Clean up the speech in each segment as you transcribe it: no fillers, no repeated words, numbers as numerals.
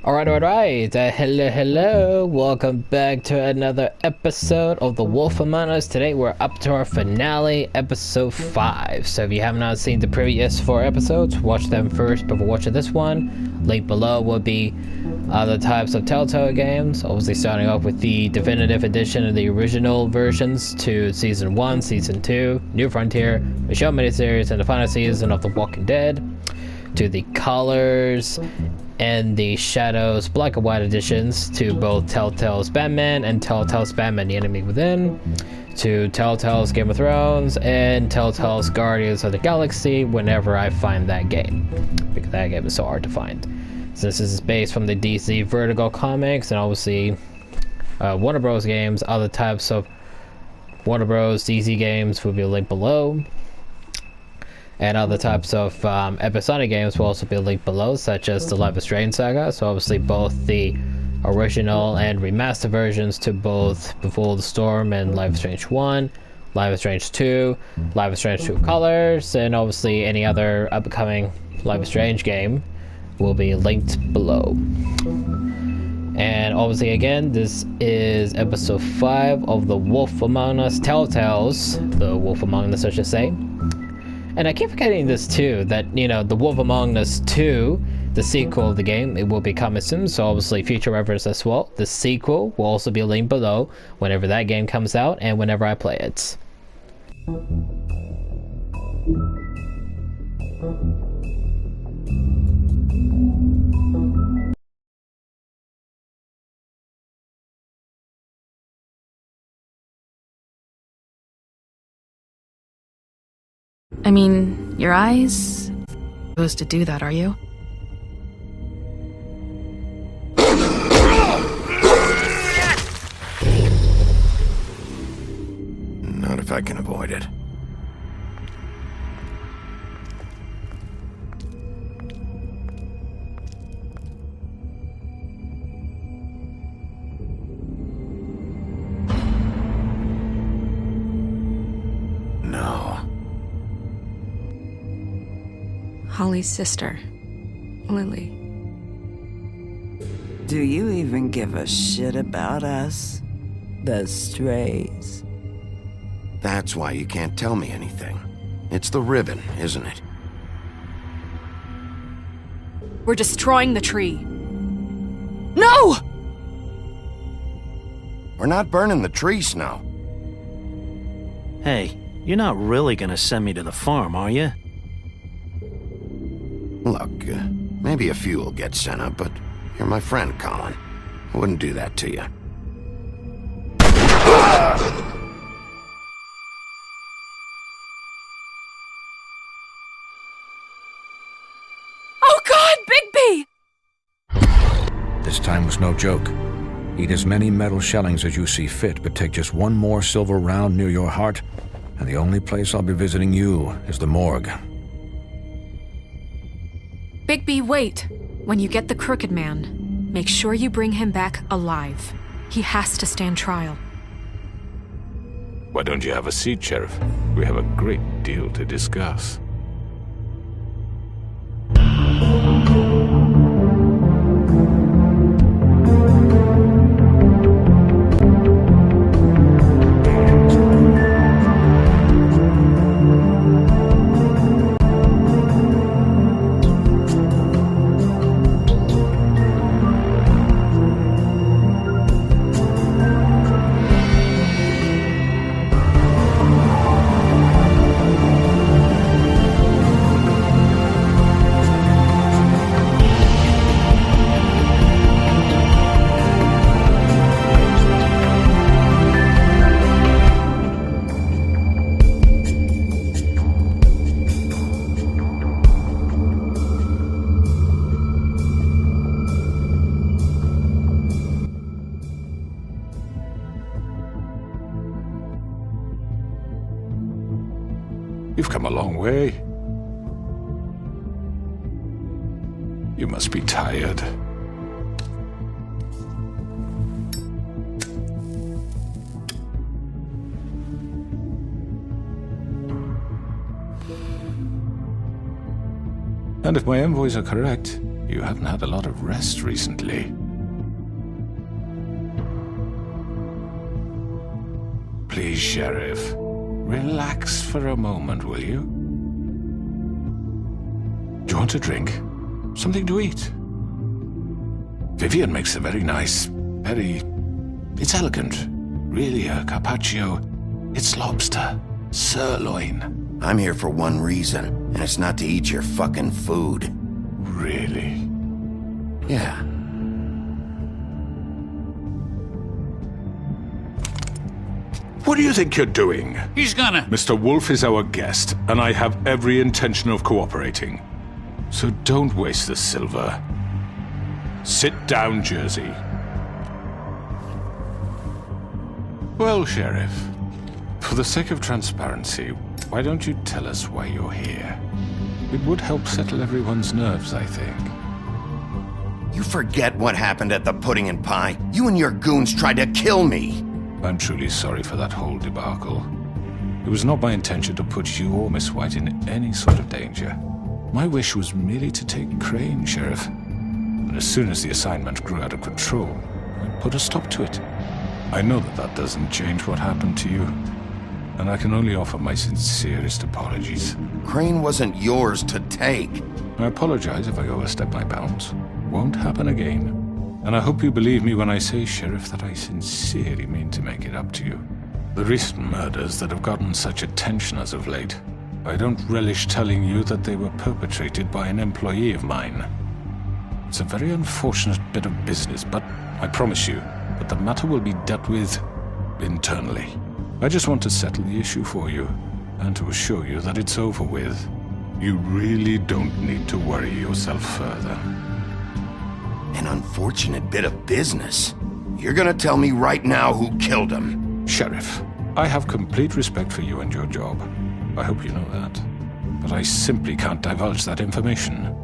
Alright, hello, welcome back to another episode of The Wolf Among Us. Today we're up to our finale, episode 5. So if you have not seen the previous 4 episodes, watch them first before watching this one. Link below will be other types of Telltale games, obviously starting off with the definitive edition of the original versions to Season 1, Season 2, New Frontier, Michelle miniseries, and the final season of The Walking Dead, to the Colors and the Shadows Black and White editions, to both Telltale's Batman and Telltale's Batman The Enemy Within, to Telltale's Game of Thrones, and Telltale's Guardians of the Galaxy whenever I find that game, because that game is so hard to find. Since this is based from the DC Vertigo comics, and obviously Warner Bros. Games, other types of Warner Bros. DC games will be linked below. And other types of episodic games will also be linked below, such as the Life is Strange saga. So obviously both the original and remastered versions to both Before the Storm and Life is Strange 1, Life is Strange 2, Life is Strange 2 Colors, and obviously any other upcoming Life is Strange game will be linked below. And obviously again, this is episode 5 of The Wolf Among Us Telltales, The Wolf Among Us I should say. And I keep forgetting this too, that, you know, The Wolf Among Us 2, the sequel of the game, it will be coming soon, so obviously future reference as well. The sequel will also be linked below whenever that game comes out and whenever I play it. I mean, your eyes supposed to do that, are you? Not if I can avoid it. No. Holly's sister, Lily. Do you even give a shit about us? The strays. That's why you can't tell me anything. It's the ribbon, isn't it? We're destroying the tree. No! We're not burning the tree, Snow. Hey, you're not really gonna send me to the farm, are you? Look, maybe a few will get sent up, but you're my friend, Colin. I wouldn't do that to you. Oh God, Bigby! This time was no joke. Eat as many metal shellings as you see fit, but take just one more silver round near your heart, and the only place I'll be visiting you is the morgue. Bigby, wait. When you get the Crooked Man, make sure you bring him back alive. He has to stand trial. Why don't you have a seat, Sheriff? We have a great deal to discuss. You've come a long way. You must be tired. And if my envoys are correct, You haven't had a lot of rest recently. Please, Sheriff, relax for a moment, will you? Do you want a drink? Something to eat? Vivian makes a very nice, it's elegant. Really a carpaccio. It's lobster. Sirloin. I'm here for one reason, and it's not to eat your fucking food. Really? Yeah. What do you think you're doing? He's gonna... Mr. Wolf is our guest, and I have every intention of cooperating. So don't waste the silver. Sit down, Jersey. Well, Sheriff, for the sake of transparency, why don't you tell us why you're here? It would help settle everyone's nerves, I think. You forget what happened at the Pudding and Pie? You and your goons tried to kill me! I'm truly sorry for that whole debacle. It was not my intention to put you or Miss White in any sort of danger. My wish was merely to take Crane, Sheriff. And as soon as the assignment grew out of control, I put a stop to it. I know that doesn't change what happened to you, and I can only offer my sincerest apologies. Crane wasn't yours to take. I apologize if I overstep my bounds. Won't happen again. And I hope you believe me when I say, Sheriff, that I sincerely mean to make it up to you. The recent murders that have gotten such attention as of late, I don't relish telling you that they were perpetrated by an employee of mine. It's a very unfortunate bit of business, but I promise you that the matter will be dealt with internally. I just want to settle the issue for you, and to assure you that it's over with. You really don't need to worry yourself further. An unfortunate bit of business. You're gonna tell me right now who killed him. Sheriff, I have complete respect for you and your job. I hope you know that. But I simply can't divulge that information.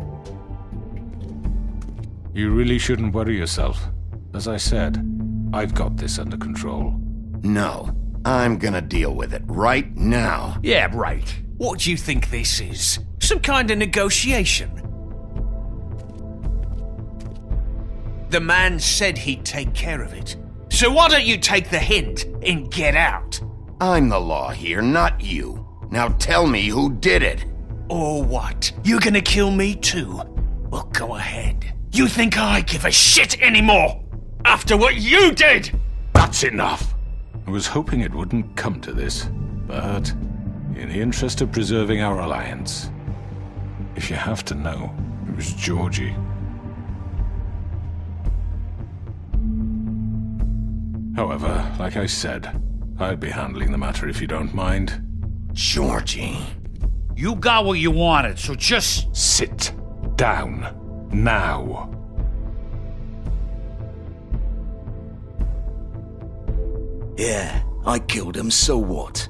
You really shouldn't worry yourself. As I said, I've got this under control. No, I'm gonna deal with it right now. Yeah, right. What do you think this is? Some kind of negotiation? The man said he'd take care of it. So why don't you take the hint and get out? I'm the law here, not you. Now tell me who did it. Or what? You gonna kill me too? Well, go ahead. You think I give a shit anymore? After what you did? That's enough! I was hoping it wouldn't come to this, but in the interest of preserving our alliance, if you have to know, it was Georgie. However, like I said, I'd be handling the matter if you don't mind. Georgie. You got what you wanted, so just... Sit down. Now. Yeah, I killed him, so what?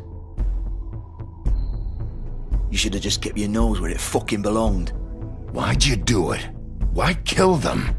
You should have just kept your nose where it fucking belonged. Why'd you do it? Why kill them?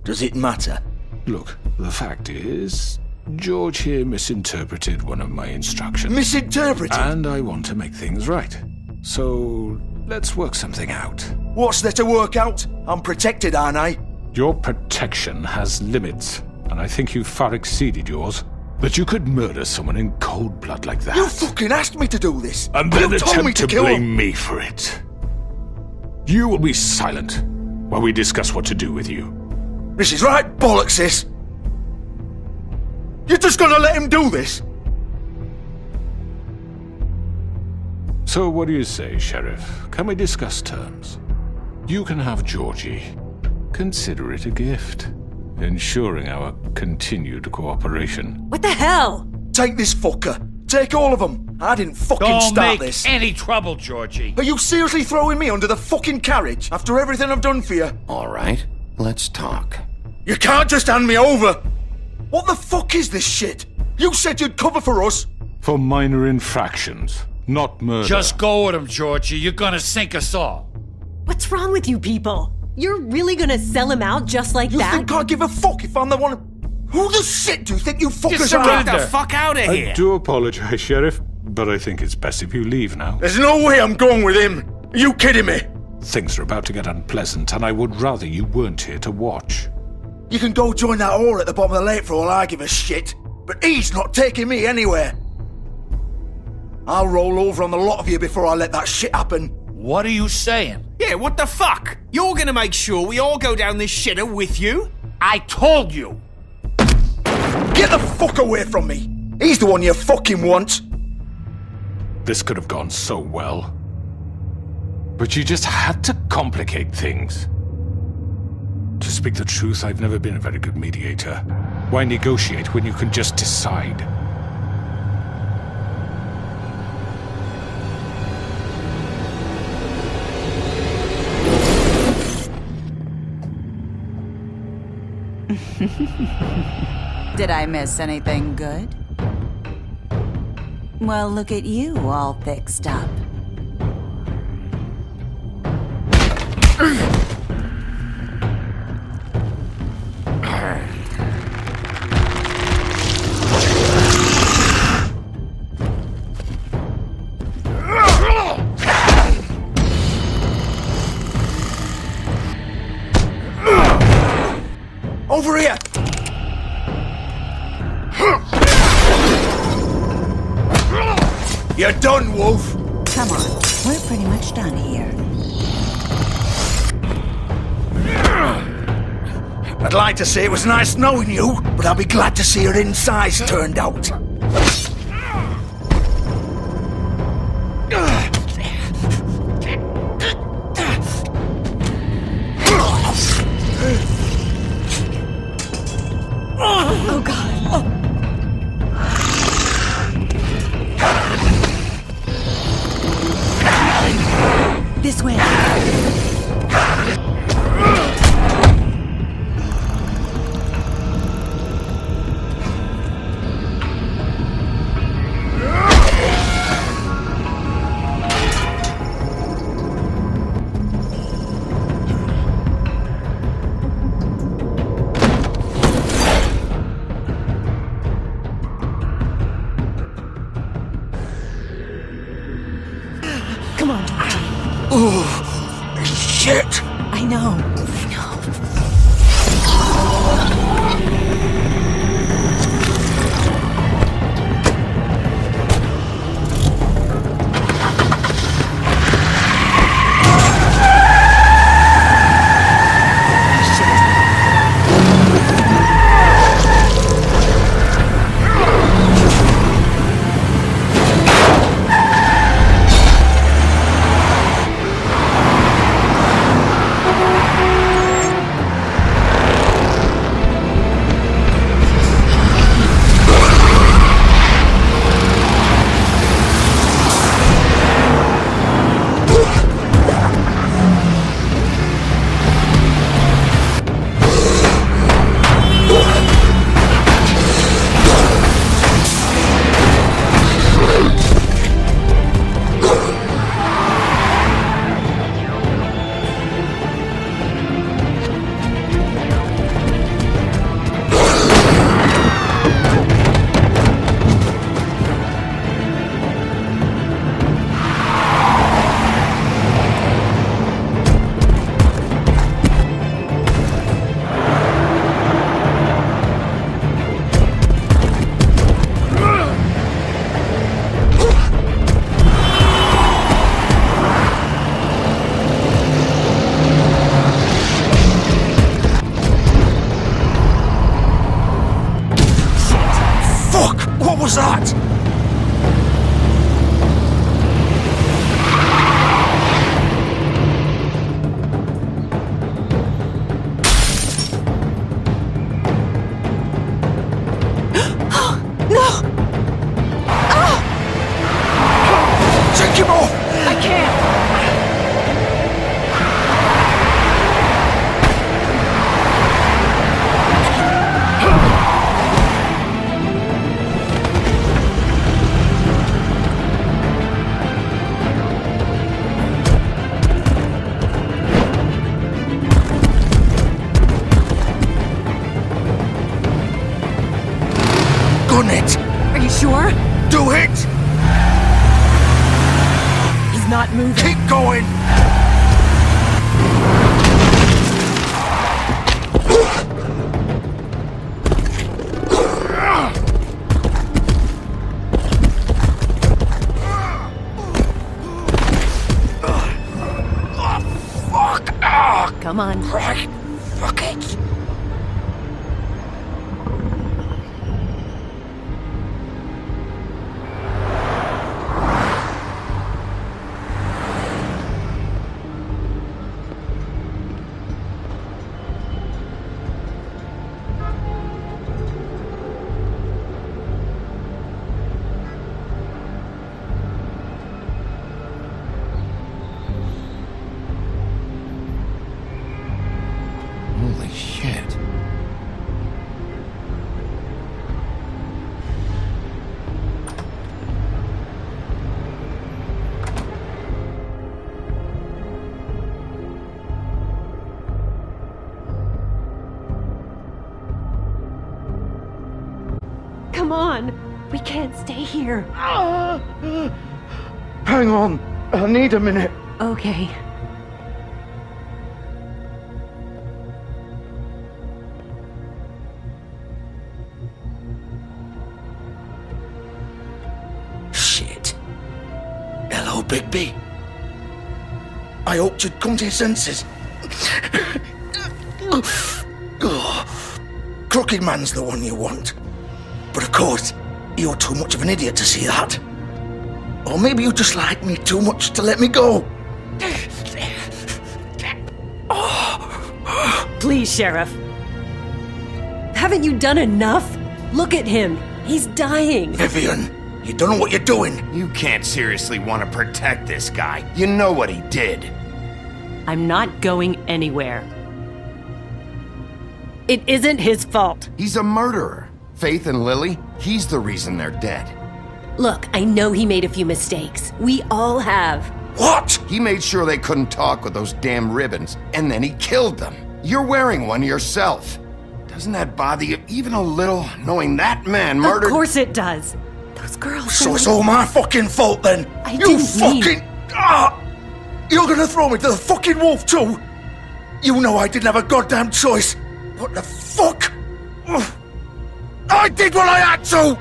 Does it matter? Look, the fact is, George here misinterpreted one of my instructions. Misinterpreted? And I want to make things right. So, let's work something out. What's there to work out? I'm protected, aren't I? Your protection has limits, and I think you've far exceeded yours. That you could murder someone in cold blood like that. You fucking asked me to do this! And then you told me attempt to kill blame him. me for it. You will be silent while we discuss what to do with you. This is right bollocks, this! You're just gonna let him do this? So what do you say, Sheriff? Can we discuss terms? You can have Georgie. Consider it a gift, ensuring our continued cooperation. What the hell? Take this fucker. Take all of them. I didn't fucking Don't start make this. any trouble, Georgie. Are you seriously throwing me under the fucking carriage after everything I've done for you? All right, let's talk. You can't just hand me over! What the fuck is this shit? You said you'd cover for us! For minor infractions, not murder. Just go with him, Georgie. You're gonna sink us all. What's wrong with you people? You're really gonna sell him out just like You that? think I give a fuck if I'm the one... Who the shit do you think you fuckers Just are? get the fuck out of here. I do apologize, Sheriff, but I think it's best if you leave now. There's no way I'm going with him! Are you kidding me? Things are about to get unpleasant, and I would rather you weren't here to watch. You can go join that whore at the bottom of the lake for all I give a shit, but he's not taking me anywhere. I'll roll over on the lot of you before I let that shit happen. What are you saying? Yeah, what the fuck? You're gonna make sure we all go down this shitter with you? I told you! Get the fuck away from me! He's the one you fucking want! This could have gone so well. But you just had to complicate things. To speak the truth, I've never been a very good mediator. Why negotiate when you can just decide? Did I miss anything good? Well, look at you all fixed up. Over here! You're done, Wolf! Come on, we're pretty much done here. I'd like to say it was nice knowing you, but I'll be glad to see your insides turned out. Oh, God. Oh. This way. Come on, Georgie. Oh, shit! I know. What was that? No! Take him off! I can't! Gun it! Are you sure? Do it! He's not moving. Keep going! Come on. Right. Fuck it. Holy shit. Come on. We can't stay here. Hang on. I need a minute. Okay. Shit. Hello, Bigby. I hoped you'd come to your senses. Crooked Man's the one you want. But of course, you're too much of an idiot to see that. Or maybe you just like me too much to let me go. Please, Sheriff. Haven't you done enough? Look at him. He's dying. Vivian, you don't know what you're doing. You can't seriously want to protect this guy. You know what he did. I'm not going anywhere. It isn't his fault. He's a murderer. Faith and Lily, he's the reason they're dead. Look, I know he made a few mistakes. We all have. What? He made sure they couldn't talk with those damn ribbons, and then he killed them. You're wearing one yourself. Doesn't that bother you even a little, knowing that man murdered— Of course it does. Those girls— So it's all my fucking fault then? I You didn't mean— fucking— You're gonna throw me to the fucking wolf too? You know I didn't have a goddamn choice. What the fuck? Ugh. I did what I had to!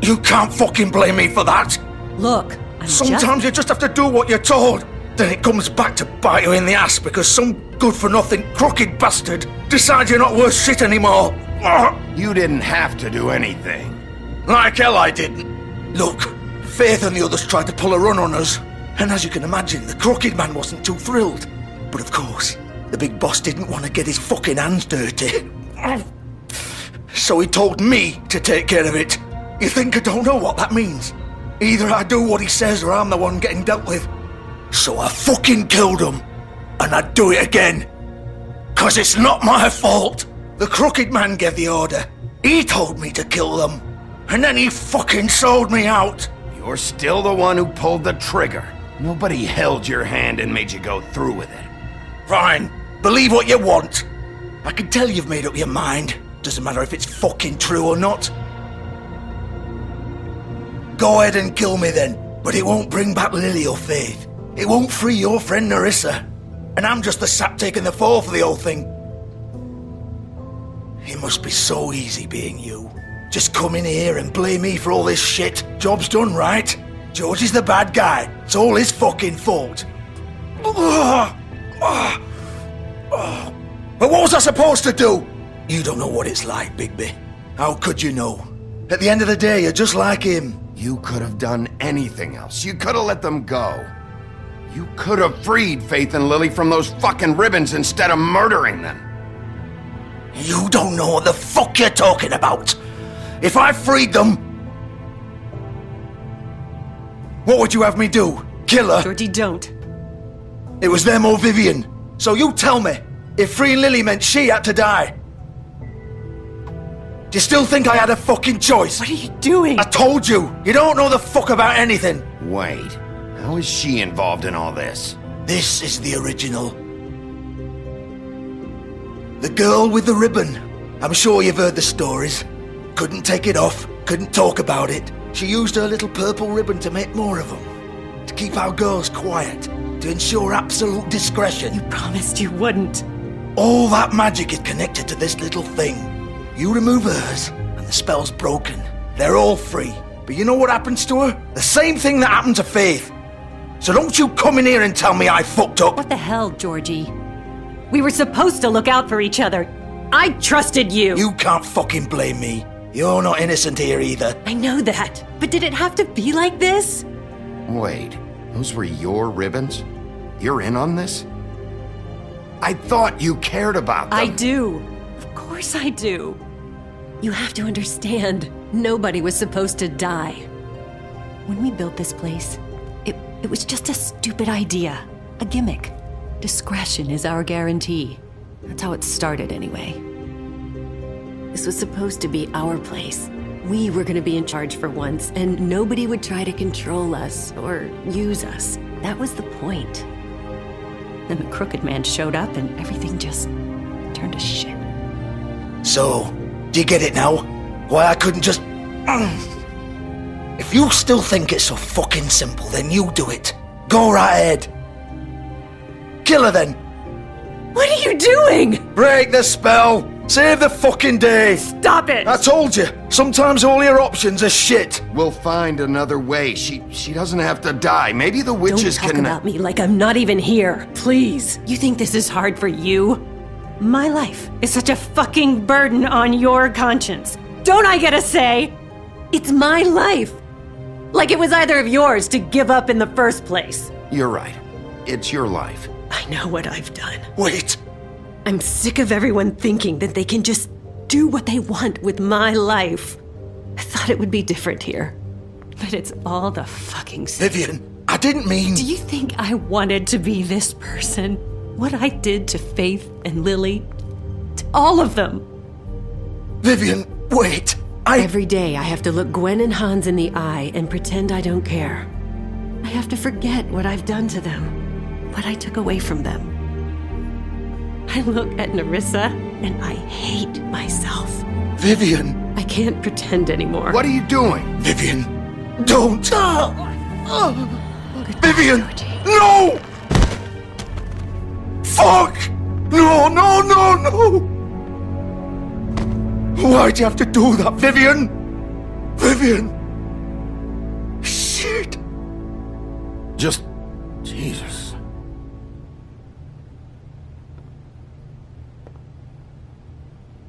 You can't fucking blame me for that. Look, Sometimes you just have to do what you're told. Then it comes back to bite you in the ass because some good-for-nothing crooked bastard decides you're not worth shit anymore. Ugh. You didn't have to do anything. Like hell I didn't. Look, Faith and the others tried to pull a run on us. And as you can imagine, the Crooked Man wasn't too thrilled. But of course, the big boss didn't want to get his fucking hands dirty. So he told me to take care of it. You think I don't know what that means? Either I do what he says or I'm the one getting dealt with. So I fucking killed him. And I'd do it again. 'Cause it's not my fault. The Crooked Man gave the order. He told me to kill them. And then he fucking sold me out. You're still the one who pulled the trigger. Nobody held your hand and made you go through with it. Fine. Believe what you want. I can tell you've made up your mind. Doesn't matter if it's fucking true or not. Go ahead and kill me then. But it won't bring back Lily or Faith. It won't free your friend Nerissa. And I'm just the sap taking the fall for the whole thing. It must be so easy being you. Just come in here and blame me for all this shit. Job's done, right? George is the bad guy. It's all his fucking fault. But what was I supposed to do? You don't know what it's like, Bigby. How could you know? At the end of the day, you're just like him. You could have done anything else. You could have let them go. You could have freed Faith and Lily from those fucking ribbons instead of murdering them. You don't know what the fuck you're talking about. If I freed them, what would you have me do? Kill her? Georgie, don't. It was them or Vivian. So you tell me, if freeing Lily meant she had to die, do you still think I had a fucking choice? What are you doing? I told you, you don't know the fuck about anything. Wait, how is she involved in all this? This is the original. The girl with the ribbon. I'm sure you've heard the stories. Couldn't take it off, couldn't talk about it. She used her little purple ribbon to make more of them. To keep our girls quiet. To ensure absolute discretion. You promised you wouldn't. All that magic is connected to this little thing. You remove hers, and the spell's broken. They're all free. But you know what happens to her? The same thing that happened to Faith. So don't you come in here and tell me I fucked up. What the hell, Georgie? We were supposed to look out for each other. I trusted you. You can't fucking blame me. You're not innocent here either. I know that. But did it have to be like this? Wait, those were your ribbons? You're in on this? I thought you cared about them. I do. Of course I do. You have to understand, nobody was supposed to die. When we built this place, it was just a stupid idea. A gimmick. Discretion is our guarantee. That's how it started anyway. This was supposed to be our place. We were gonna be in charge for once, and nobody would try to control us or use us. That was the point. Then the Crooked Man showed up and everything just turned to shit. So, do you get it now? Why I couldn't just... If you still think it's so fucking simple, then you do it. Go right ahead. Kill her then. What are you doing? Break the spell. Save the fucking day. Stop it! I told you, sometimes all your options are shit. We'll find another way. She doesn't have to die. Maybe the witches Don't talk can... about me like I'm not even here. Please. You think this is hard for you? My life is such a fucking burden on your conscience. Don't I get a say? It's my life. Like it was either of yours to give up in the first place. You're right. It's your life. I know what I've done. Wait. I'm sick of everyone thinking that they can just do what they want with my life. I thought it would be different here. But it's all the fucking same. Vivian, I didn't mean... Do you think I wanted to be this person? What I did to Faith and Lily? To all of them? Vivian, wait. Every day I have to look Gwen and Hans in the eye and pretend I don't care. I have to forget what I've done to them, what I took away from them. I look at Nerissa and I hate myself. Vivian. I can't pretend anymore. What are you doing? Vivian, don't. Vivian, Georgie. no! Fuck! No, no, no, no! Why'd you have to do that, Vivian? Vivian! Shit! Just... Jesus.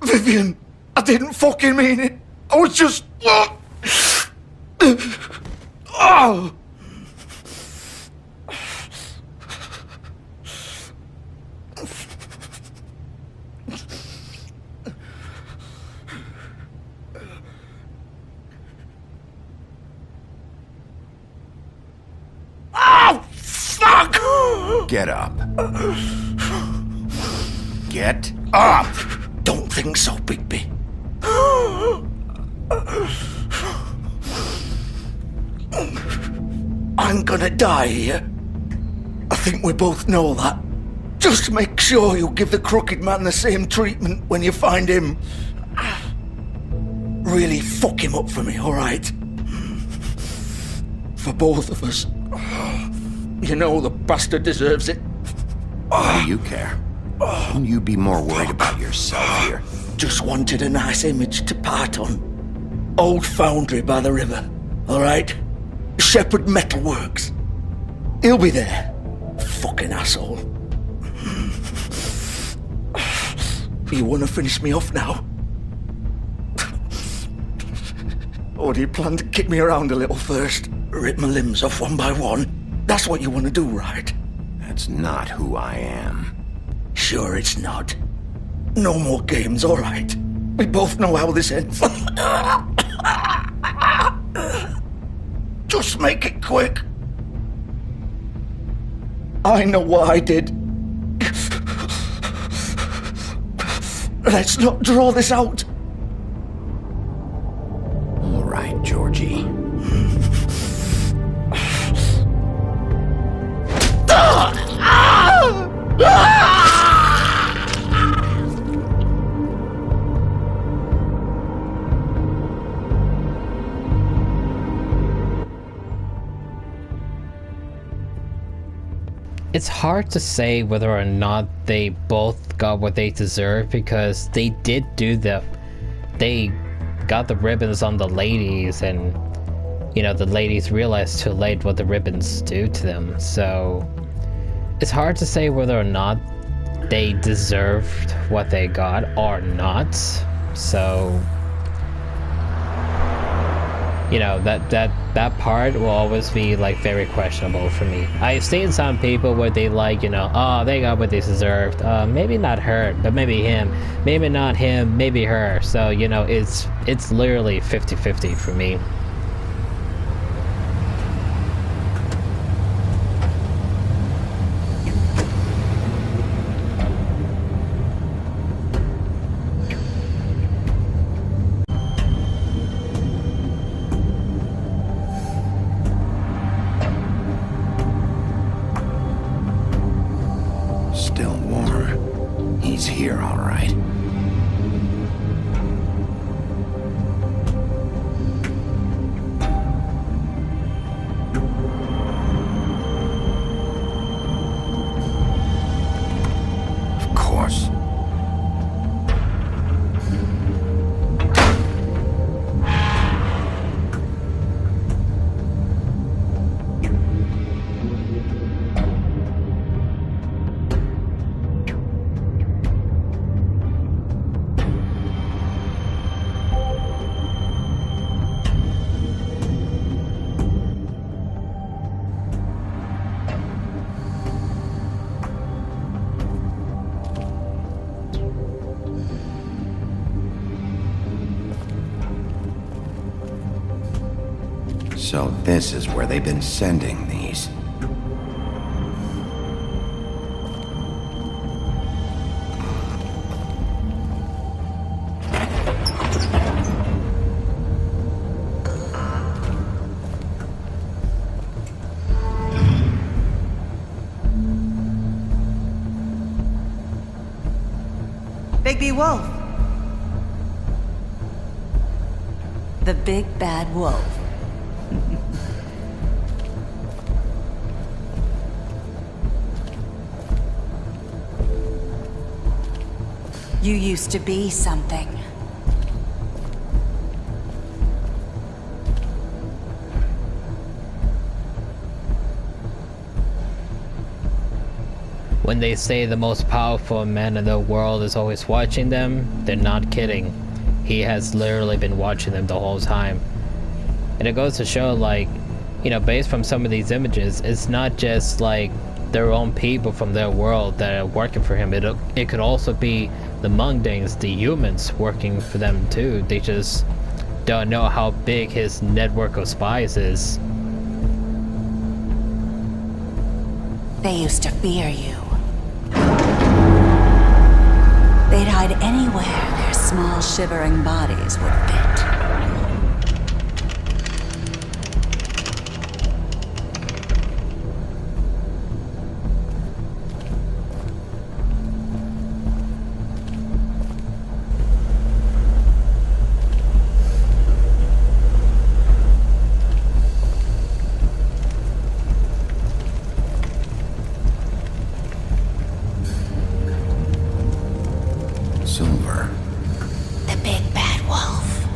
Vivian, I didn't fucking mean it. I was just... Oh! Get up. Get up! Don't think so, Bigby. I'm gonna die here. I think we both know that. Just make sure you give the Crooked Man the same treatment when you find him. Really fuck him up for me, alright? For both of us. You know the bastard deserves it. Why do you care? Shouldn't you be more worried about yourself here? Just wanted a nice image to part on. Old foundry by the river, alright? Shepherd Metalworks. He'll be there. Fucking asshole. You wanna finish me off now? Or do you plan to kick me around a little first? Rip my limbs off one by one? That's what you want to do, right? That's not who I am. Sure it's not. No more games, all right. We both know how this ends. Just make it quick. I know what I did. Let's not draw this out. All right, Georgie. It's hard to say whether or not they both got what they deserve, because they did do they got the ribbons on the ladies, and you know, the ladies realize too late what the ribbons do to them. So it's hard to say whether or not they deserved what they got or not. So, you know, that part will always be like very questionable for me. I've seen some people where they like, you know, oh, they got what they deserved. Maybe not her, but maybe him. Maybe not him, maybe her. So, you know, it's literally 50-50 for me. Still warm. He's here, all right. Of course. So this is where they've been sending these. Bigby Wolf. The big bad wolf. You used to be something. When they say the most powerful man in the world is always watching them, they're not kidding. He has literally been watching them the whole time. And it goes to show, like, you know, based from some of these images, it's not just like their own people from their world that are working for him. It could also be the Mundings, the humans, working for them too. They just don't know how big his network of spies is. They used to fear you. They'd hide anywhere their small, shivering bodies would fit. Silver. The big bad wolf.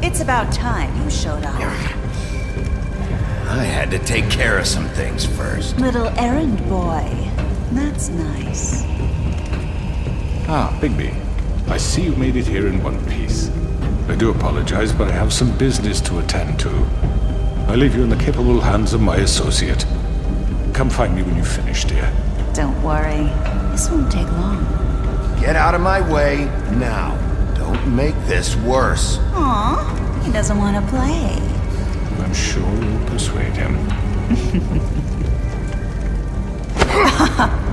It's about time you showed up. I had to take care of some things first. Little errand boy. That's nice. Ah, Bigby. I see you made it here in one piece. I do apologize, but I have some business to attend to. I leave you in the capable hands of my associate. Come find me when you've finished, dear. Don't worry. This won't take long. Get out of my way now. Don't make this worse. Aw, he doesn't want to play. I'm sure you'll persuade him.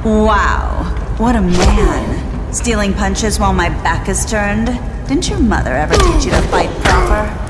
Wow, what a man. Stealing punches while my back is turned? Didn't your mother ever teach you to fight proper?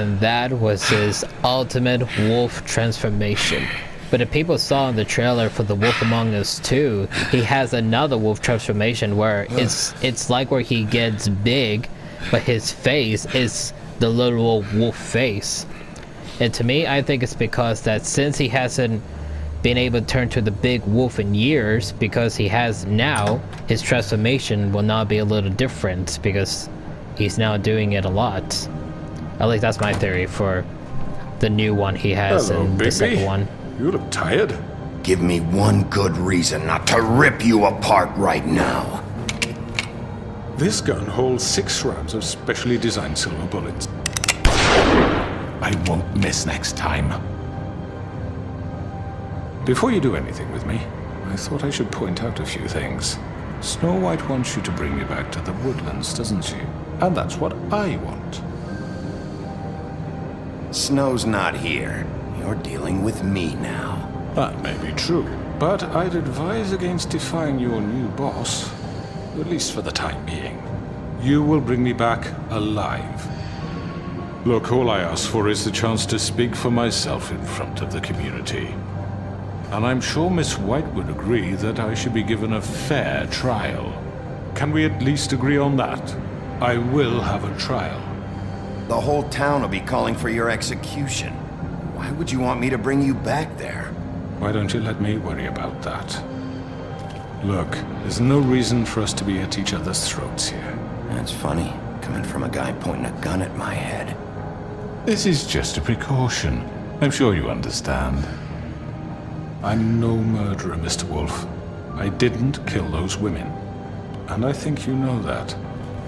and that was his ultimate wolf transformation. But if people saw in the trailer for The Wolf Among Us 2, he has another wolf transformation where it's like where he gets big, but his face is the literal wolf face. And to me, I think it's because that since he hasn't been able to turn to the big wolf in years, because he has now, his transformation will now be a little different because he's now doing it a lot. At least that's my theory for the new one he has in the second one. You look tired. Give me one good reason not to rip you apart right now. This gun holds 6 rounds of specially designed silver bullets. I won't miss next time. Before you do anything with me, I thought I should point out a few things. Snow White wants you to bring me back to the woodlands, doesn't she? And that's what I want. Snow's not here. You're dealing with me now. That may be true, but I'd advise against defying your new boss, at least for the time being. You will bring me back alive. Look, all I ask for is the chance to speak for myself in front of the community. And I'm sure Miss White would agree that I should be given a fair trial. Can we at least agree on that? I will have a trial. The whole town will be calling for your execution. Why would you want me to bring you back there? Why don't you let me worry about that? Look, there's no reason for us to be at each other's throats here. That's funny, coming from a guy pointing a gun at my head. This is just a precaution. I'm sure you understand. I'm no murderer, Mr. Wolf. I didn't kill those women. And I think you know that.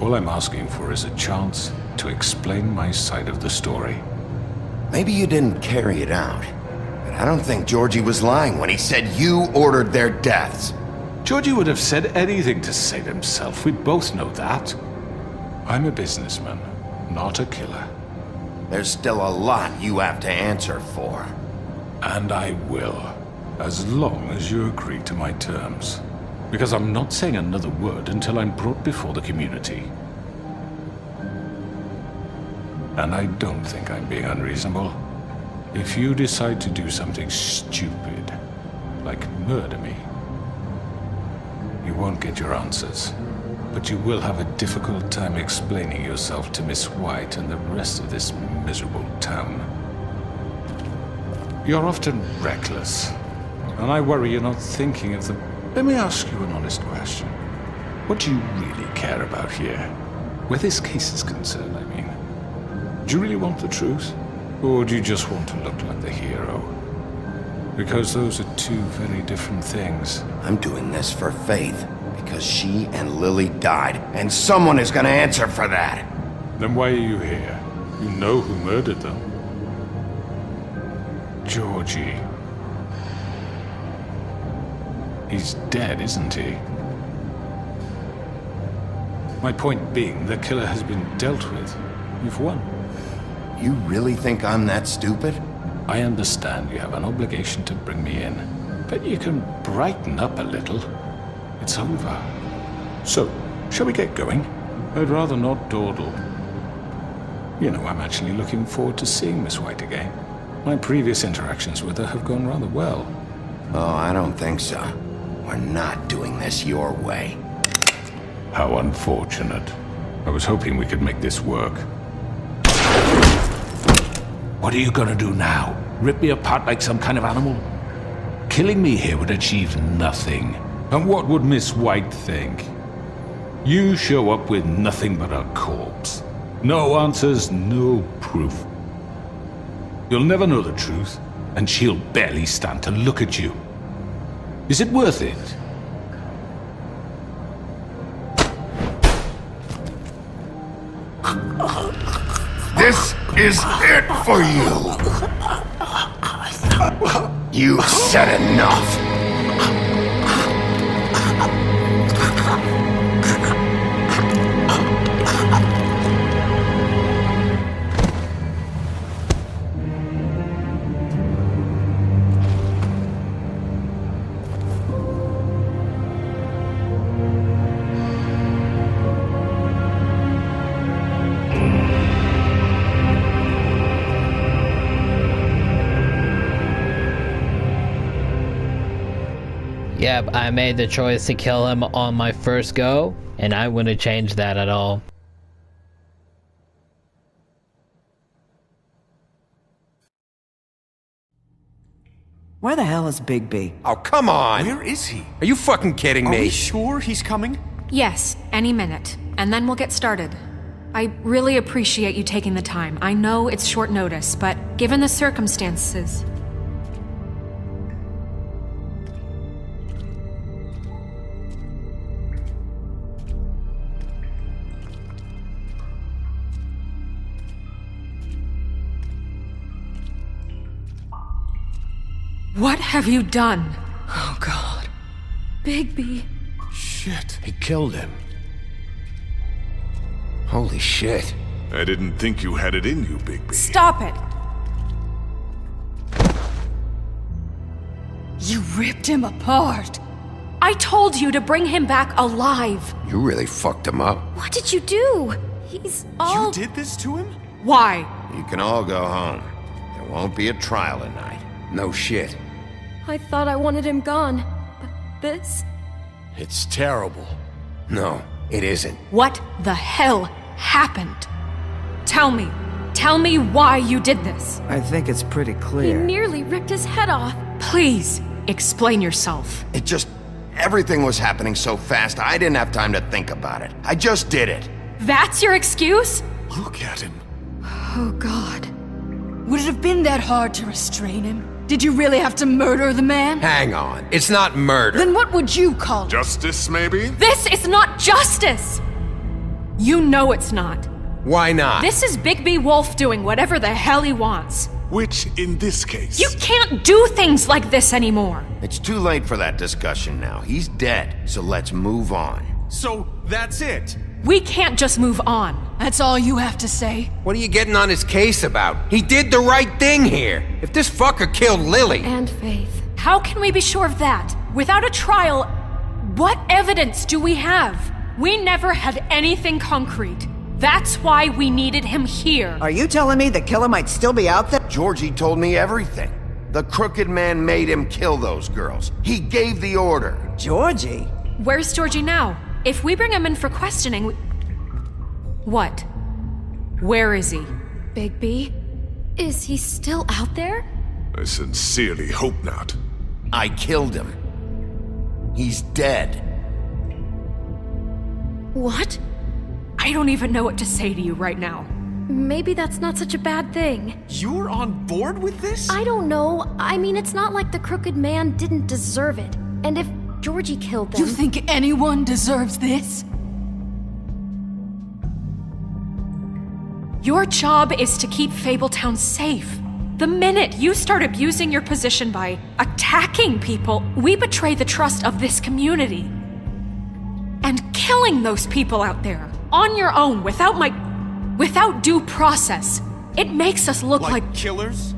All I'm asking for is a chance to explain my side of the story. Maybe you didn't carry it out, but I don't think Georgie was lying when he said you ordered their deaths. Georgie would have said anything to save himself. We both know that. I'm a businessman, not a killer. There's still a lot you have to answer for. And I will, as long as you agree to my terms. Because I'm not saying another word until I'm brought before the community. And I don't think I'm being unreasonable. If you decide to do something stupid, like murder me, you won't get your answers. But you will have a difficult time explaining yourself to Miss White and the rest of this miserable town. You're often reckless, and I worry you're not thinking of the... Let me ask you an honest question. What do you really care about here? Where this case is concerned, I mean. Do you really want the truth? Or do you just want to look like the hero? Because those are two very different things. I'm doing this for Faith, because she and Lily died, and someone is gonna answer for that. Then why are you here? You know who murdered them. Georgie. He's dead, isn't he? My point being, the killer has been dealt with. You've won. You really think I'm that stupid? I understand you have an obligation to bring me in, but you can brighten up a little. It's over. So, shall we get going? I'd rather not dawdle. You know, I'm actually looking forward to seeing Miss White again. My previous interactions with her have gone rather well. Oh, I don't think so. We're not doing this your way. How unfortunate. I was hoping we could make this work. What are you gonna do now? Rip me apart like some kind of animal? Killing me here would achieve nothing. And what would Miss White think? You show up with nothing but a corpse. No answers, no proof. You'll never know the truth, and she'll barely stand to look at you. Is it worth it? This is it for you! You said enough! Yep, I made the choice to kill him on my first go, and I wouldn't change that at all. Where the hell is Bigby? Oh, come on! Where is he? Are you fucking kidding me? Are we sure he's coming? Yes, any minute. And then we'll get started. I really appreciate you taking the time. I know it's short notice, but given the circumstances... What have you done? Oh, God. Bigby. Shit. He killed him. Holy shit. I didn't think you had it in you, Bigby. Stop it! You ripped him apart. I told you to bring him back alive. You really fucked him up. What did you do? He's all... You did this to him? Why? You can all go home. There won't be a trial tonight. No shit. I thought I wanted him gone. But this? It's terrible. No, it isn't. What the hell happened? Tell me why you did this. I think it's pretty He clear. nearly ripped his head off. Please, explain yourself. It just... everything was happening so fast, I didn't have time to think about it. I just did it. That's your excuse? Look at him. Oh, God. Would it have been that hard to restrain him? Did you really have to murder the man? Hang on. It's not murder. Then what would you call it? Justice, maybe? This is not justice! You know it's not. Why not? This is Bigby Wolf doing whatever the hell he wants. Which, in this case... You can't do things like this anymore. It's too late for that discussion now. He's dead, so let's move on. So, that's it? We can't just move on. That's all you have to say? What are you getting on his case about? He did the right thing here. If this fucker killed Lily... And Faith. How can we be sure of that? Without a trial, what evidence do we have? We never had anything concrete. That's why we needed him here. Are you telling me the killer might still be out there? Georgie told me everything. The crooked man made him kill those girls. He gave the order. Georgie? Where's Georgie now? If we bring him in for questioning, What? Where is he? Bigby? Is he still out there? I sincerely hope not. I killed him. He's dead. What? I don't even know what to say to you right now. Maybe that's not such a bad thing. You're on board with this? I don't know. I mean, it's not like the crooked man didn't deserve it. And if Georgie killed them... You think anyone deserves this? Your job is to keep Fabletown safe. The minute you start abusing your position by attacking people, we betray the trust of this community. And killing those people out there, on your own, without due process, it makes us look like killers?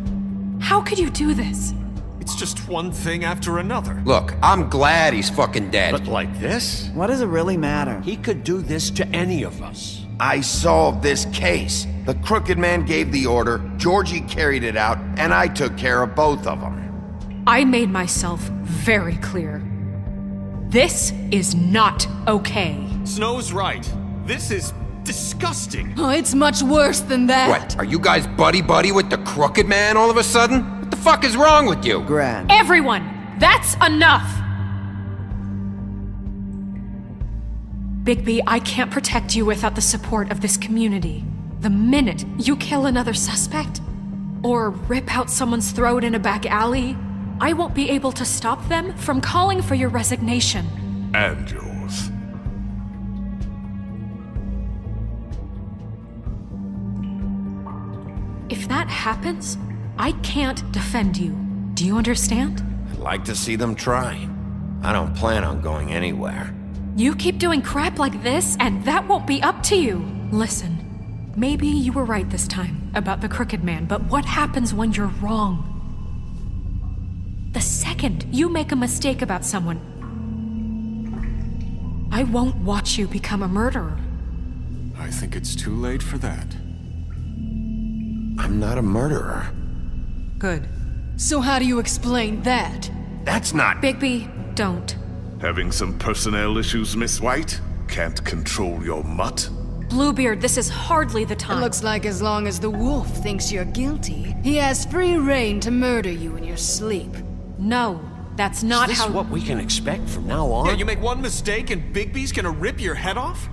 How could you do this? It's just one thing after another. Look, I'm glad he's fucking dead. But like this? What does it really matter? He could do this to any of us. I solved this case. The crooked man gave the order, Georgie carried it out, and I took care of both of them. I made myself very clear. This is not okay. Snow's right. This is disgusting. Oh, it's much worse than that. What, are you guys buddy-buddy with the crooked man all of a sudden? What the fuck is wrong with you? Gran. Everyone, that's enough! Bigby, I can't protect you without the support of this community. The minute you kill another suspect, or rip out someone's throat in a back alley, I won't be able to stop them from calling for your resignation. And yours. If that happens, I can't defend you. Do you understand? I'd like to see them try. I don't plan on going anywhere. You keep doing crap like this, and that won't be up to you. Listen, maybe you were right this time about the crooked man, but what happens when you're wrong? The second you make a mistake about someone, I won't watch you become a murderer. I think it's too late for that. I'm not a murderer. Good. So how do you explain that? That's not... Bigby, don't. Having some personnel issues, Miss White? Can't control your mutt? Bluebeard, this is hardly the It time. looks like as long as the wolf thinks you're guilty, he has free reign to murder you in your sleep. No, that's not Is this how. what we can expect from now on? Yeah, you make one mistake and Bigby's gonna rip your head off?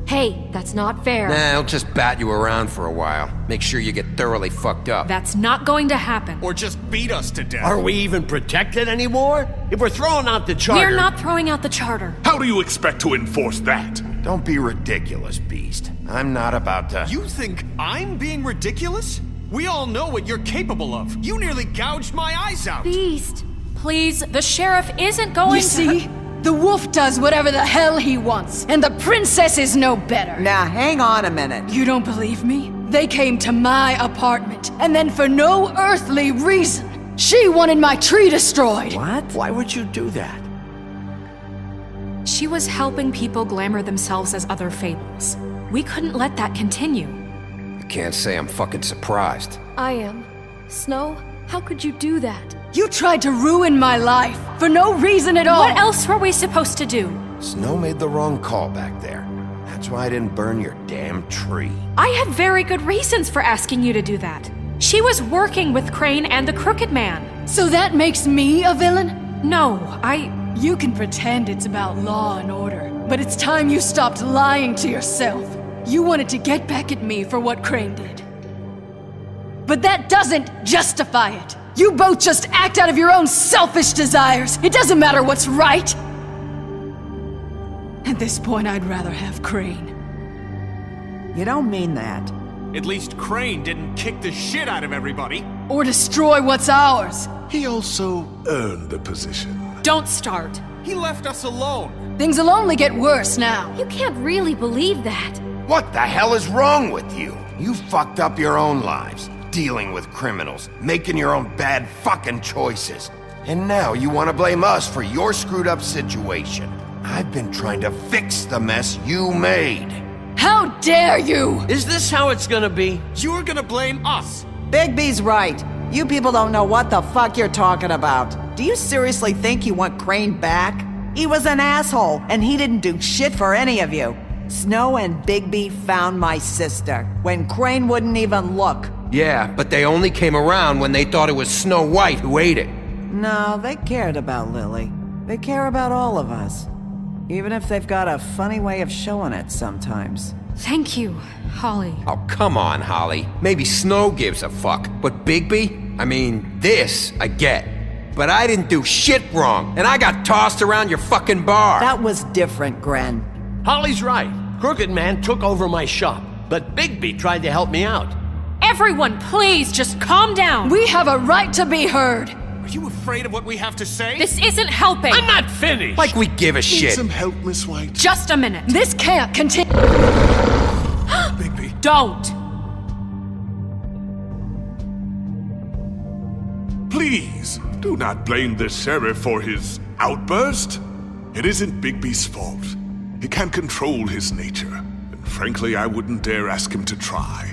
Hey, that's not fair. Nah, he'll just bat you around for a while. Make sure you get thoroughly fucked up. That's not going to happen. Or just beat us to death? Are we even protected anymore? If we're throwing out the charter... We're not throwing out the charter. How do you expect to enforce that? Don't be ridiculous, Beast. I'm not about to... You think I'm being ridiculous? We all know what you're capable of. You nearly gouged my eyes out. Beast, please, the sheriff isn't going You see? The wolf does whatever the hell he wants, and the princess is no better. Now, hang on a minute. You don't believe me? They came to my apartment, and then for no earthly reason, she wanted my tree destroyed. What? Why would you do that? She was helping people glamour themselves as other fables. We couldn't let that continue. I can't say I'm fucking surprised. I am. Snow, how could you do that? You tried to ruin my life, for no reason at all. What else were we supposed to do? Snow made the wrong call back there. That's why I didn't burn your damn tree. I had very good reasons for asking you to do that. She was working with Crane and the Crooked Man. So that makes me a villain? No, You can pretend it's about law and order, but it's time you stopped lying to yourself. You wanted to get back at me for what Crane did. But that doesn't justify it. You both just act out of your own selfish desires. It doesn't matter what's right. At this point, I'd rather have Crane. You don't mean that. At least Crane didn't kick the shit out of everybody. Or destroy what's ours. He also earned the position. Don't start. He left us alone. Things will only get worse now. You can't really believe that. What the hell is wrong with you? You fucked up your own lives, dealing with criminals, making your own bad fucking choices. And now you want to blame us for your screwed up situation. I've been trying to fix the mess you made. How dare you! Is this how it's gonna be? You're gonna blame us. Bigby's right. You people don't know what the fuck you're talking about. Do you seriously think you want Crane back? He was an asshole, and he didn't do shit for any of you. Snow and Bigby found my sister, when Crane wouldn't even look. Yeah, but they only came around when they thought it was Snow White who ate it. No, they cared about Lily. They care about all of us. Even if they've got a funny way of showing it sometimes. Thank you, Holly. Oh, come on, Holly. Maybe Snow gives a fuck, but Bigby? I mean, this I get. But I didn't do shit wrong, and I got tossed around your fucking bar. That was different, Gren. Holly's right. Crooked Man took over my shop, but Bigby tried to help me out. Everyone, please, just calm down. We have a right to be heard. Are you afraid of what we have to say? This isn't helping. I'm not finished! Like we give a Need shit. some help, Miss White? Just a minute. This can't continue. Bigby. Don't. Please, do not blame the sheriff for his outburst. It isn't Bigby's fault. He can't control his nature, and frankly, I wouldn't dare ask him to try.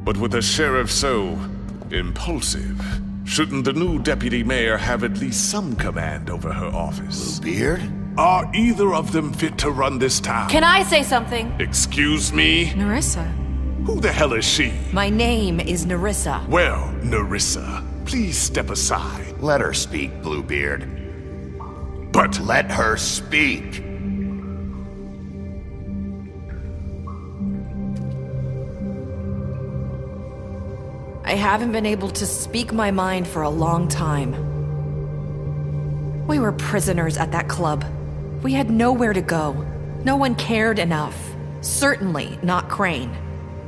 But with a sheriff so impulsive, shouldn't the new deputy mayor have at least some command over her office? Bluebeard? Are either of them fit to run this town? Can I say something? Excuse me? Nerissa. Who the hell is she? My name is Nerissa. Well, Nerissa, please step aside. Let her speak, Bluebeard. But let her speak. I haven't been able to speak my mind for a long time. We were prisoners at that club. We had nowhere to go. No one cared enough. Certainly not Crane.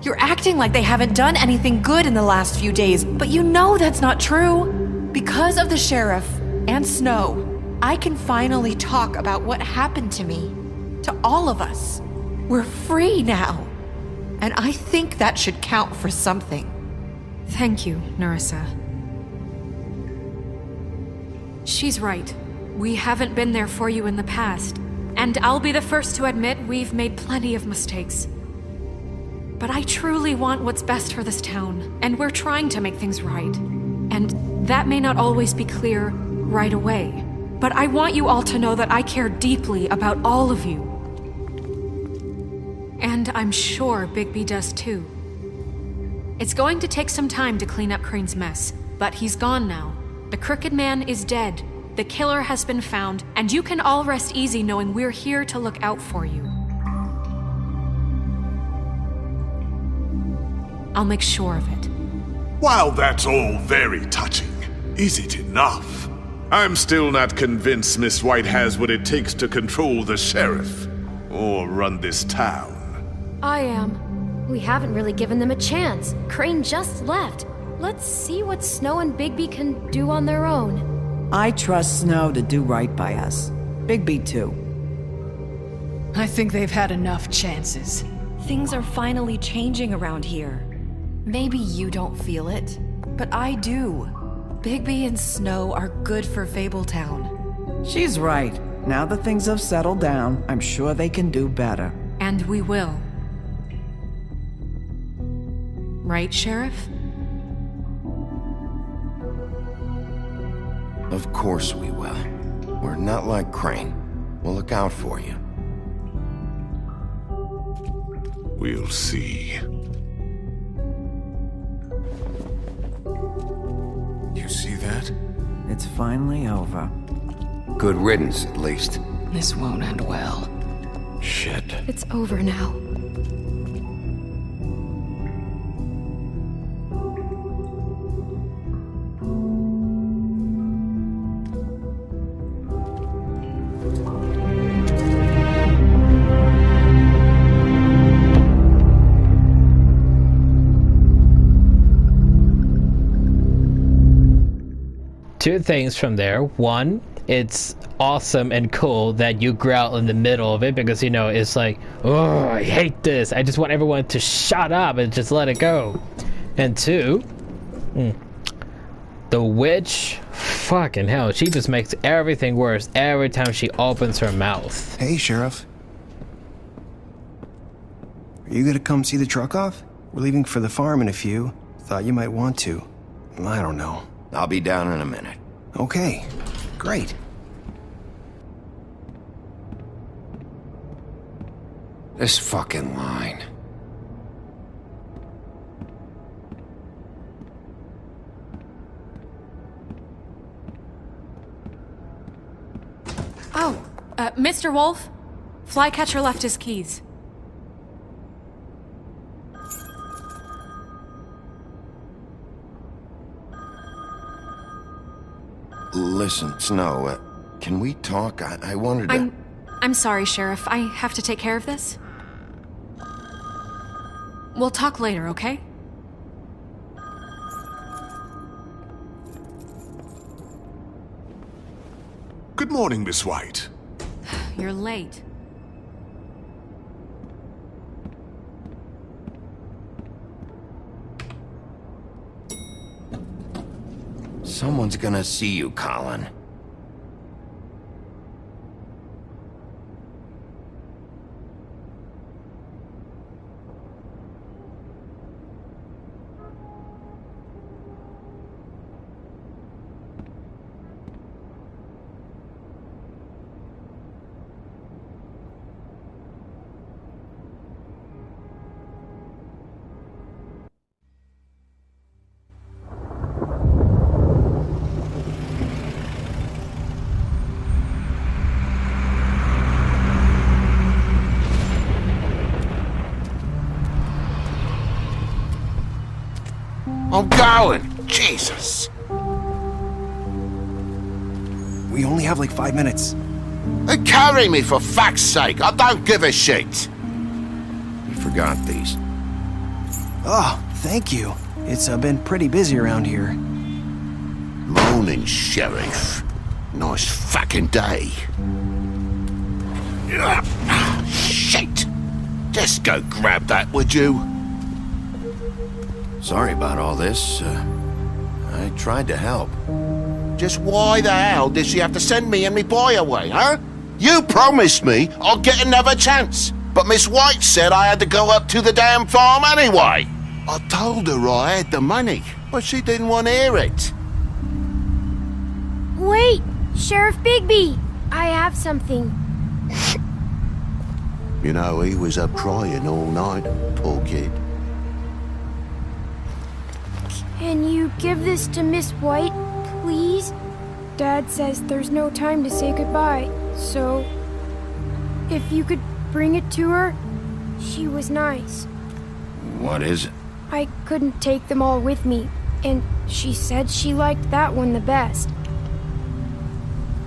You're acting like they haven't done anything good in the last few days, but you know that's not true. Because of the sheriff and Snow, I can finally talk about what happened to me. To all of us. We're free now. And I think that should count for something. Thank you, Nerissa. She's right. We haven't been there for you in the past. And I'll be the first to admit we've made plenty of mistakes. But I truly want what's best for this town, and we're trying to make things right. And that may not always be clear right away. But I want you all to know that I care deeply about all of you. And I'm sure Bigby does too. It's going to take some time to clean up Crane's mess, but he's gone now. The Crooked Man is dead, the killer has been found, and you can all rest easy knowing we're here to look out for you. I'll make sure of it. While that's all very touching, is it enough? I'm still not convinced Miss White has what it takes to control the sheriff, or run this town. I am. We haven't really given them a chance. Crane just left. Let's see what Snow and Bigby can do on their own. I trust Snow to do right by us. Bigby too. I think they've had enough chances. Things are finally changing around here. Maybe you don't feel it, but I do. Bigby and Snow are good for Fabletown. She's right. Now that things have settled down, I'm sure they can do better. And we will. Right, Sheriff? Of course we will. We're not like Crane. We'll look out for you. We'll see. You see that? It's finally over. Good riddance, at least. This won't end well. Shit. It's over now. Two things from there. One, it's awesome and cool that you growl in the middle of it because, you know, it's like, oh, I hate this. I just want everyone to shut up and just let it go. And two, the witch, fucking hell, she just makes everything worse every time she opens her mouth. Hey, Sheriff. Are you gonna come see the truck off? We're leaving for the farm in a few. Thought you might want to. I don't know. I'll be down in a minute. Okay, great. This fucking line. Oh, Mr. Wolf? Flycatcher left his keys. Listen, Snow, can we talk? I wanted to... I'm sorry, Sheriff. I have to take care of this. We'll talk later, okay? Good morning, Miss White. You're late. Someone's gonna see you, Colin. I'm going! Jesus! We only have like 5 minutes. Carry me, for fuck's sake! I don't give a shit! You forgot these. Oh, thank you. It's been pretty busy around here. Morning, Sheriff. Nice fucking day. Shit! Just go grab that, would you? Sorry about all this. I tried to help. Just why the hell did she have to send me and me boy away, huh? You promised me I'll get another chance, but Miss White said I had to go up to the damn farm anyway. I told her I had the money, but she didn't want to hear it. Wait! Sheriff Bigby! I have something. You know, he was up crying all night, poor kid. Can you give this to Miss White, please? Dad says there's no time to say goodbye, so if you could bring it to her, she was nice. What is it? I couldn't take them all with me, and she said she liked that one the best.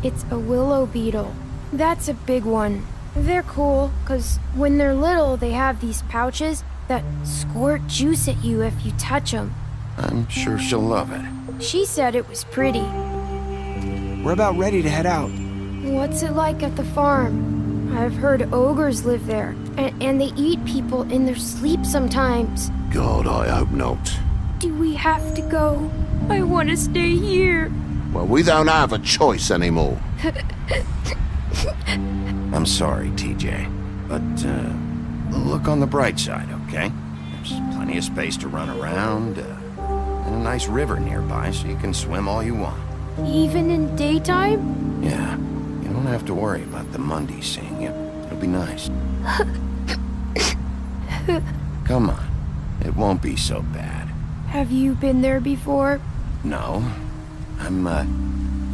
It's a willow beetle. That's a big one. They're cool, 'cause when they're little, they have these pouches that squirt juice at you if you touch them. I'm sure she'll love it. She said it was pretty. We're about ready to head out. What's it like at the farm? I've heard ogres live there, and they eat people in their sleep sometimes. God, I hope not. Do we have to go? I want to stay here. Well, we don't have a choice anymore. I'm sorry, TJ, but look on the bright side, okay? There's plenty of space to run around, and a nice river nearby, so you can swim all you want. Even in daytime? Yeah, you don't have to worry about the Mundies seeing you. It'll be nice. Come on, it won't be so bad. Have you been there before? No,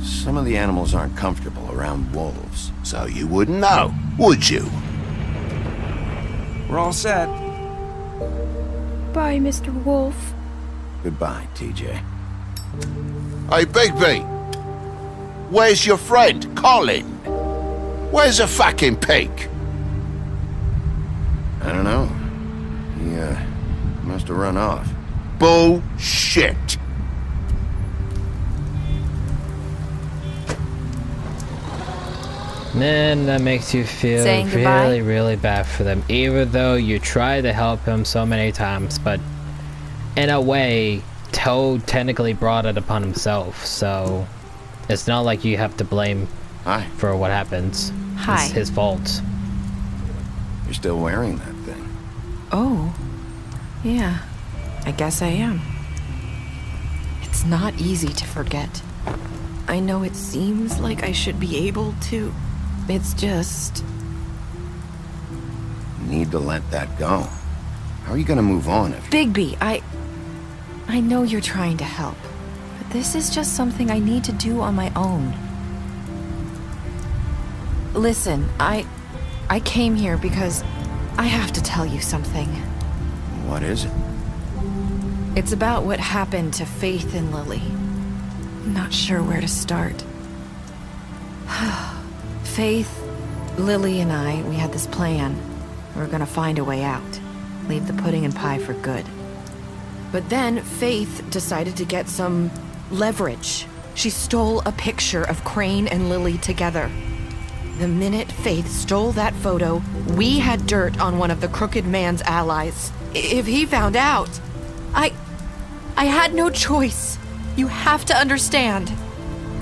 some of the animals aren't comfortable around wolves. So you wouldn't know, would you? We're all set. Bye, Mr. Wolf. Goodbye, TJ. Hey, Bigby! Where's your friend, Colin? Where's the fucking pig? I don't know. He, must have run off. Bullshit! Man, that makes you feel Saying goodbye? really, really bad for them. Even though you tried to help him so many times, but in a way, Toad technically brought it upon himself, so it's not like you have to blame for what happens. Hi. It's his fault. You're still wearing that thing. Oh. Yeah. I guess I am. It's not easy to forget. I know it seems like I should be able to. It's just... You need to let that go. How are you gonna move on if... Bigby, I know you're trying to help, but this is just something I need to do on my own. Listen, I came here because I have to tell you something. What is it? It's about what happened to Faith and Lily. I'm not sure where to start. Faith, Lily, and I, we had this plan. We were gonna find a way out. Leave the pudding and pie for good. But then Faith decided to get some leverage. She stole a picture of Crane and Lily together. The minute Faith stole that photo, we had dirt on one of the Crooked Man's allies. If he found out, I had no choice. You have to understand.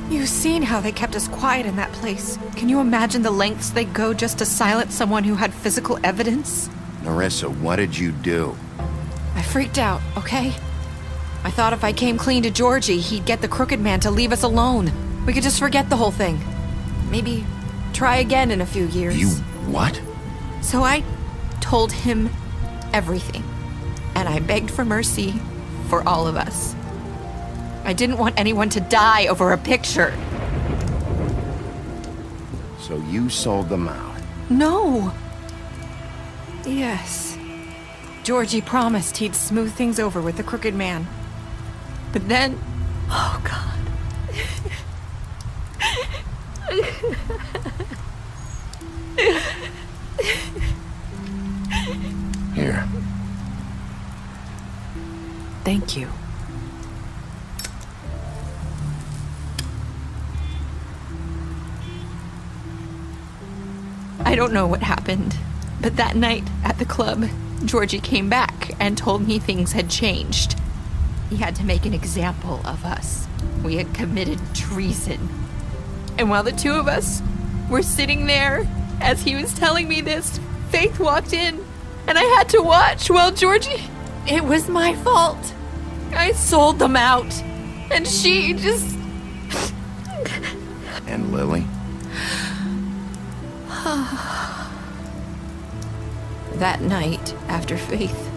You've seen how they kept us quiet in that place. Can you imagine the lengths they go just to silence someone who had physical evidence? Nerissa, what did you do? I freaked out, okay? I thought if I came clean to Georgie, he'd get the Crooked Man to leave us alone. We could just forget the whole thing. Maybe try again in a few years. You what? So I told him everything. And I begged for mercy for all of us. I didn't want anyone to die over a picture. So you sold them out? No. Yes. Georgie promised he'd smooth things over with the Crooked Man. But then... Oh, God. Here. Thank you. I don't know what happened, but that night at the club, Georgie came back and told me things had changed. He had to make an example of us. We had committed treason. And while the two of us were sitting there, as he was telling me this, Faith walked in, and I had to watch while Georgie... It was my fault. I sold them out, and she just... And Lily? That night, after Faith,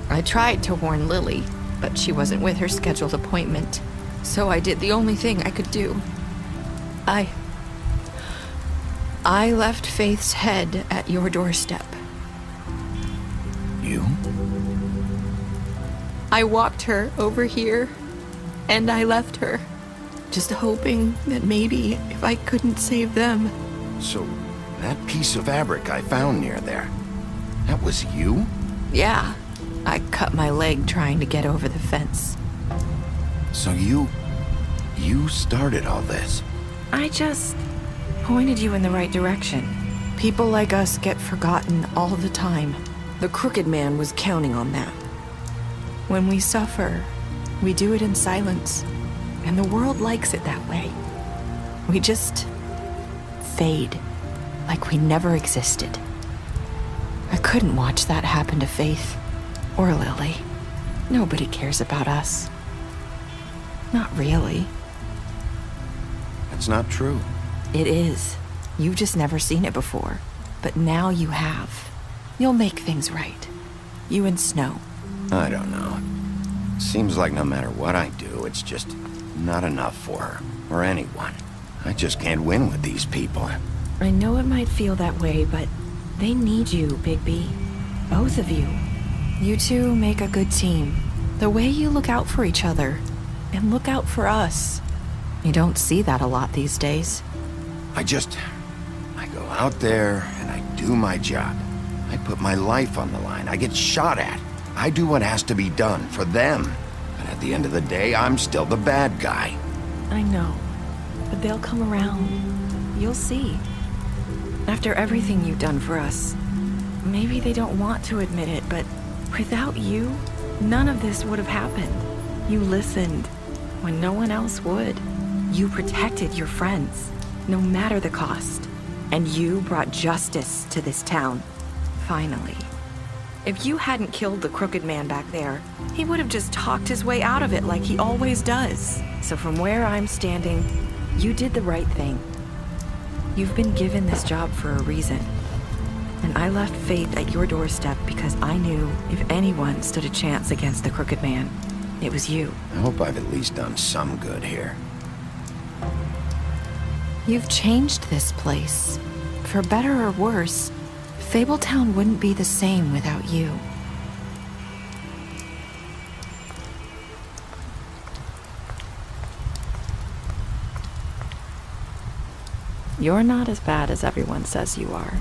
I tried to warn Lily, but she wasn't with her scheduled appointment. So I did the only thing I could do. I left Faith's head at your doorstep. You? I walked her over here, and I left her, just hoping that maybe if I couldn't save them. So, that piece of fabric I found near there, that was you? Yeah, I cut my leg trying to get over the fence. So you started all this? I just pointed you in the right direction. People like us get forgotten all the time. The Crooked Man was counting on that. When we suffer, we do it in silence, and the world likes it that way. We just fade, like we never existed. I couldn't watch that happen to Faith, or Lily. Nobody cares about us. Not really. That's not true. It is. You've just never seen it before. But now you have. You'll make things right. You and Snow. I don't know. Seems like no matter what I do, it's just not enough for her, or anyone. I just can't win with these people. I know it might feel that way, but they need you, Bigby. Both of you. You two make a good team. The way you look out for each other, and look out for us. You don't see that a lot these days. I go out there and I do my job. I put my life on the line. I get shot at. I do what has to be done for them. But at the end of the day, I'm still the bad guy. I know, but they'll come around. You'll see. After everything you've done for us, maybe they don't want to admit it, but without you, none of this would have happened. You listened when no one else would. You protected your friends, no matter the cost. And you brought justice to this town, finally. If you hadn't killed the Crooked Man back there, he would have just talked his way out of it like he always does. So from where I'm standing, you did the right thing. You've been given this job for a reason. And I left Faith at your doorstep because I knew if anyone stood a chance against the Crooked Man, it was you. I hope I've at least done some good here. You've changed this place. For better or worse, Fabletown wouldn't be the same without you. You're not as bad as everyone says you are.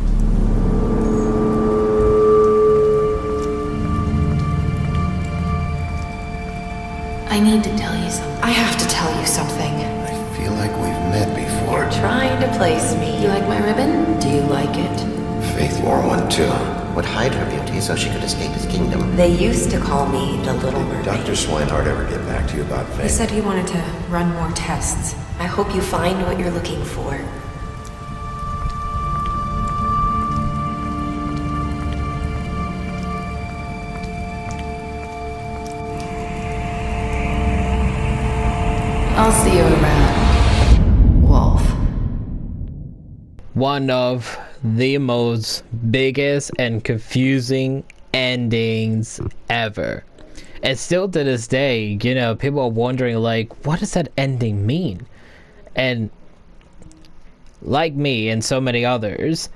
I need to tell you something. I have to tell you something. I feel like we've met before. You're trying to place me. You like my ribbon? Do you like it? Faith wore one too. Would hide her beauty so she could escape his kingdom. They used to call me the Little Mermaid. Did Dr. Swinehart ever get back to you about Faith? He said he wanted to run more tests. I hope you find what you're looking for. I'll see you around, Wolf. One of the most biggest and confusing endings ever. And still to this day, you know, people are wondering, like, what does that ending mean? And like me and so many others,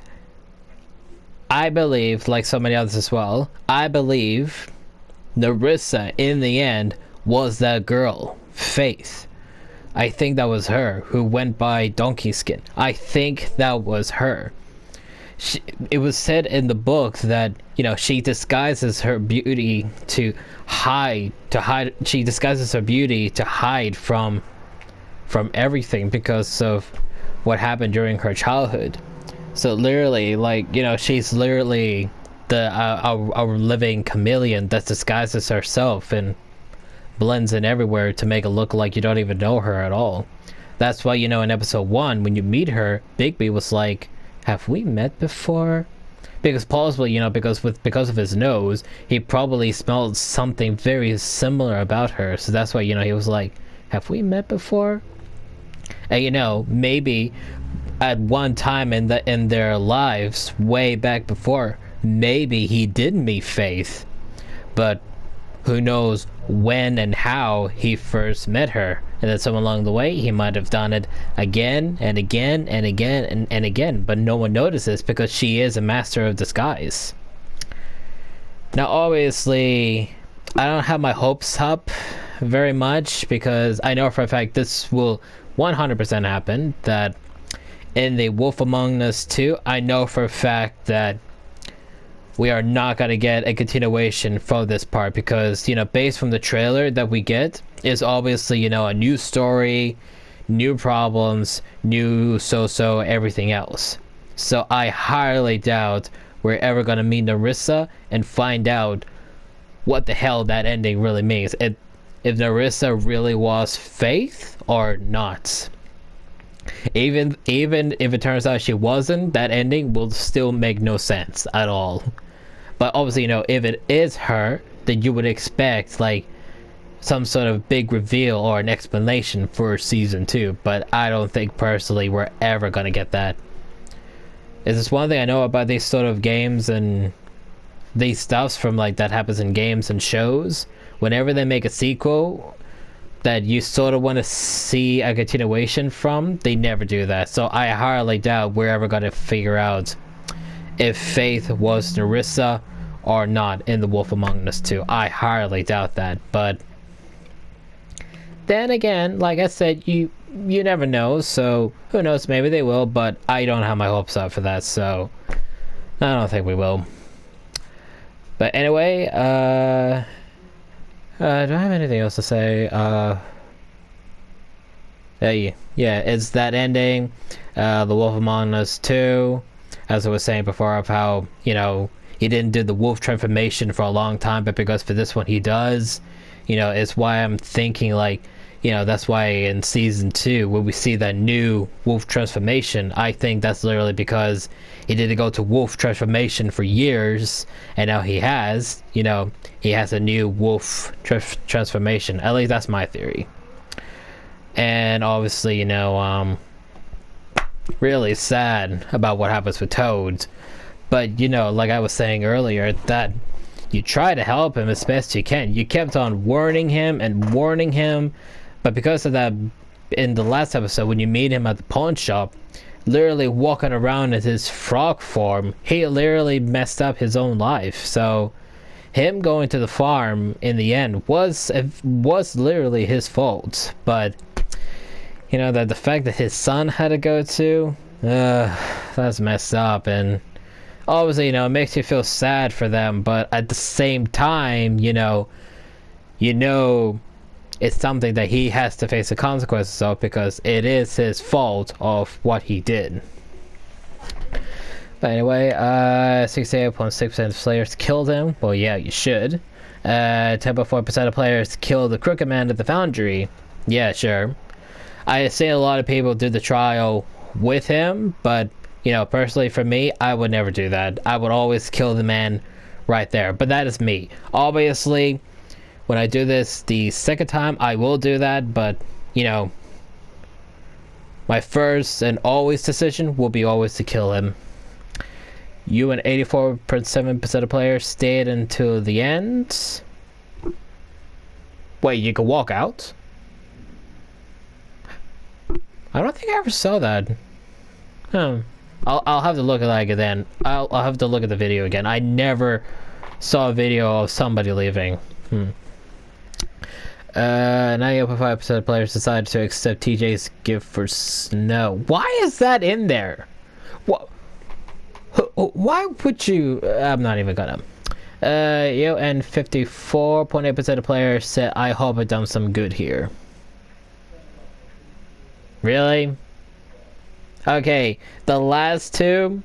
I believe, like so many others as well, I believe Nerissa, in the end, was that girl, Faith. I think that was her who went by Donkey Skin. I think that was her. It was said in the book that, you know, she disguises her beauty to hide. She disguises her beauty to hide from everything because of what happened during her childhood. So literally, like, you know, she's literally a living chameleon that disguises herself and blends in everywhere to make it look like you don't even know her at all. That's why, you know, in episode 1, when you meet her, Bigby was like, have we met before? Because possibly, you know, because of his nose, he probably smelled something very similar about her. So that's why, you know, he was like, have we met before? And you know, maybe at one time in their lives, way back before, maybe he did meet Faith, but who knows when and how he first met her. And then somewhere along the way, he might have done it again and again and again and again, but no one notices because she is a master of disguise. Now, obviously, I don't have my hopes up very much because I know for a fact this will 100% happen, that in the Wolf Among Us 2, I know for a fact that we are not going to get a continuation for this part because, you know, based from the trailer that we get is obviously, you know, a new story, new problems, new so-so, everything else. So I highly doubt we're ever going to meet Nerissa and find out what the hell that ending really means. If Nerissa really was Faith or not. Even if it turns out she wasn't, that ending will still make no sense at all. But obviously, you know, if it is her, then you would expect like some sort of big reveal or an explanation for season 2. But I don't think personally we're ever gonna get that. Is this one thing I know about these sort of games and these stuffs from like that happens in games and shows? Whenever they make a sequel that you sort of want to see a continuation from, they never do that. So I highly doubt we're ever going to figure out if Faith was Nerissa or not in The Wolf Among Us 2. I highly doubt that. But then again, like I said, you never know. So who knows? Maybe they will. But I don't have my hopes up for that. So I don't think we will. But anyway, do I have anything else to say? Yeah, it's that ending, The Wolf Among Us 2, as I was saying before, of how, you know, he didn't do the wolf transformation for a long time, but because for this one he does, you know, it's why I'm thinking like, you know, that's why in season 2 when we see that new wolf transformation, I think that's literally because he didn't go to wolf transformation for years, and now he has, you know, he has a new wolf transformation. At least that's my theory. And obviously, you know, really sad about what happens with Toad. But, you know, like I was saying earlier, that you try to help him as best you can. You kept on warning him, but because of that, in the last episode, when you meet him at the pawn shop, literally walking around in his frog form, he literally messed up his own life. So him going to the farm in the end was literally his fault. But you know, that the fact that his son had to go to, that's messed up. And obviously, you know, it makes you feel sad for them, but at the same time, you know it's something that he has to face the consequences of because it is his fault of what he did. But anyway, 68.6% of players killed him. Well, yeah, you should. 10.4% of players killed the Crooked Man at the Foundry. Yeah, sure. I see a lot of people do the trial with him, but, you know, personally for me, I would never do that. I would always kill the man right there. But that is me. Obviously, when I do this the second time, I will do that, but, you know, my first and always decision will be always to kill him. You and 84.7% of players stayed until the end. Wait, you can walk out? I don't think I ever saw that. I'll have to look at that again. I'll have to look at the video again. I never saw a video of somebody leaving. 98.5% of players decided to accept TJ's gift for Snow. Why is that in there? What? Why would you? I'm not even gonna. And 54.8% of players said, "I hope I done some good here." Really? Okay, the last two,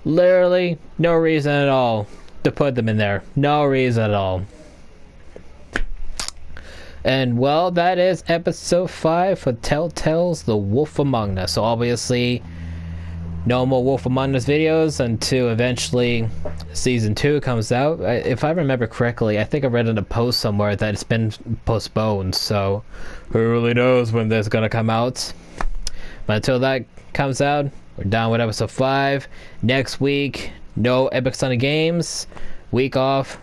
literally no reason at all to put them in there. No reason at all. And well, that is episode 5 for Telltale's The Wolf Among Us. So obviously, no more Wolf Among Us videos until eventually season 2 comes out. If I remember correctly, I think I read in a post somewhere that it's been postponed. So who really knows when this is gonna come out? But until that comes out, we're done with episode 5. Next week, no Epic Sonic games. Week off.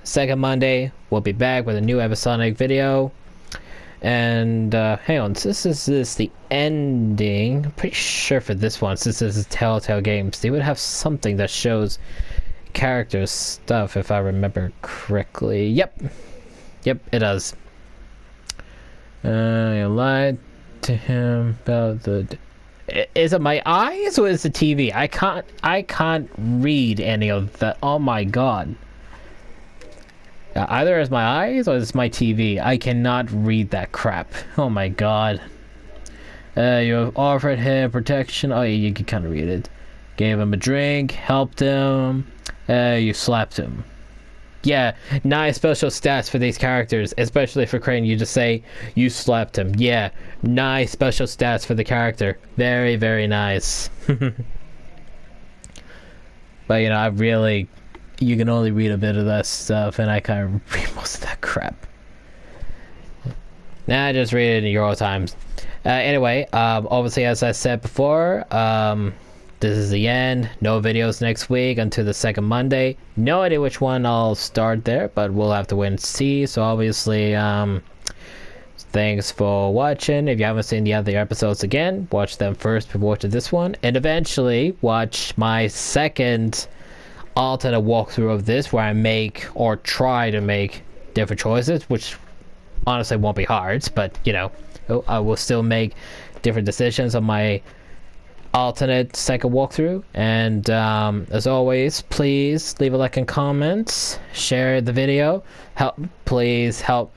Second Monday, we'll be back with a new Epic Sonic video. And hang on, since this is the ending, I'm pretty sure for this one, since this is Telltale Games, they would have something that shows characters stuff, if I remember correctly. Yep, it does. You lied to him about the... Is it my eyes or is it the TV? I can't read any of that. Oh my god. Either it's my eyes or it's my TV. I cannot read that crap. Oh my god. You have offered him protection. Oh yeah, you can kind of read it. Gave him a drink, helped him. You slapped him. Yeah, nice special stats for these characters, especially for Crane. You just say you slapped him. Yeah, nice special stats for the character. Very, very nice. But you know, I really... You can only read a bit of that stuff, and I kind of read most of that crap. Nah, I just read it in Euro times. Anyway, obviously, as I said before, this is the end. No videos next week until the second Monday. No idea which one I'll start there, but we'll have to wait and see. So obviously, thanks for watching. If you haven't seen the other episodes again, watch them first before watching this one, and eventually watch my second alternate walkthrough of this, where I make or try to make different choices, which honestly won't be hard, but you know, I will still make different decisions on my alternate second walkthrough. And as always, please leave a like and comment, share the video, please help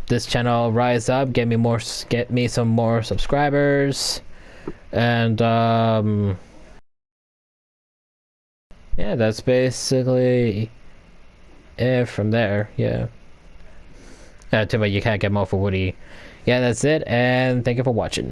this channel rise up, get me some more subscribers, and yeah, that's basically it from there. Yeah. Too bad you can't get more for Woody. Yeah, that's it, and thank you for watching.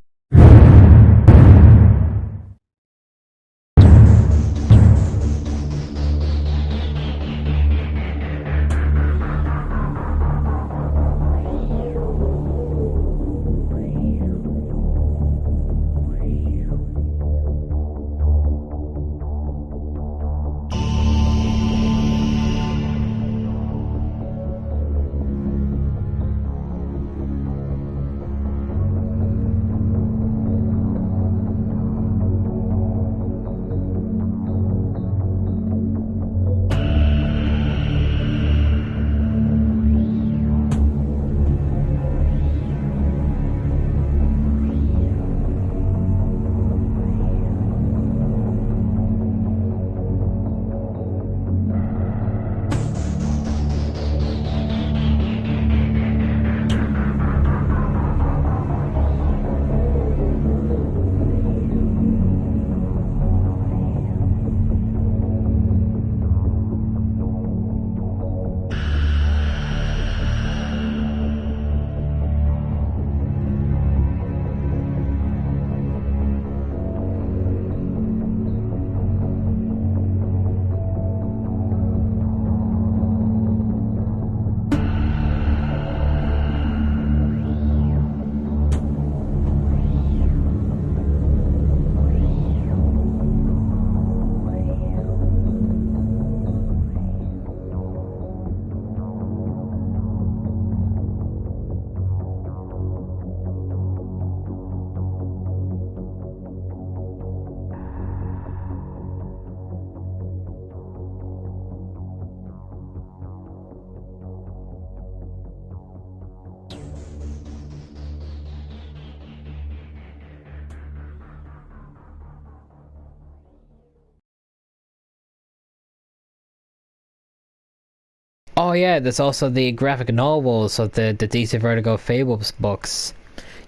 Oh yeah, there's also the graphic novels of the DC Vertigo Fables books.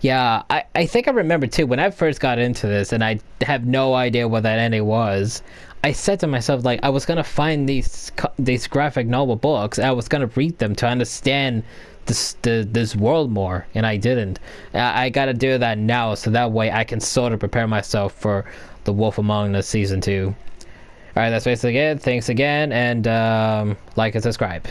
Yeah, I think I remember too, when I first got into this, and I have no idea what that any was, I said to myself, like, I was gonna find these graphic novel books, and I was gonna read them to understand this world more, and I didn't. I gotta do that now, so that way I can sort of prepare myself for The Wolf Among Us Season 2. Alright, that's basically it. Thanks again, and like and subscribe.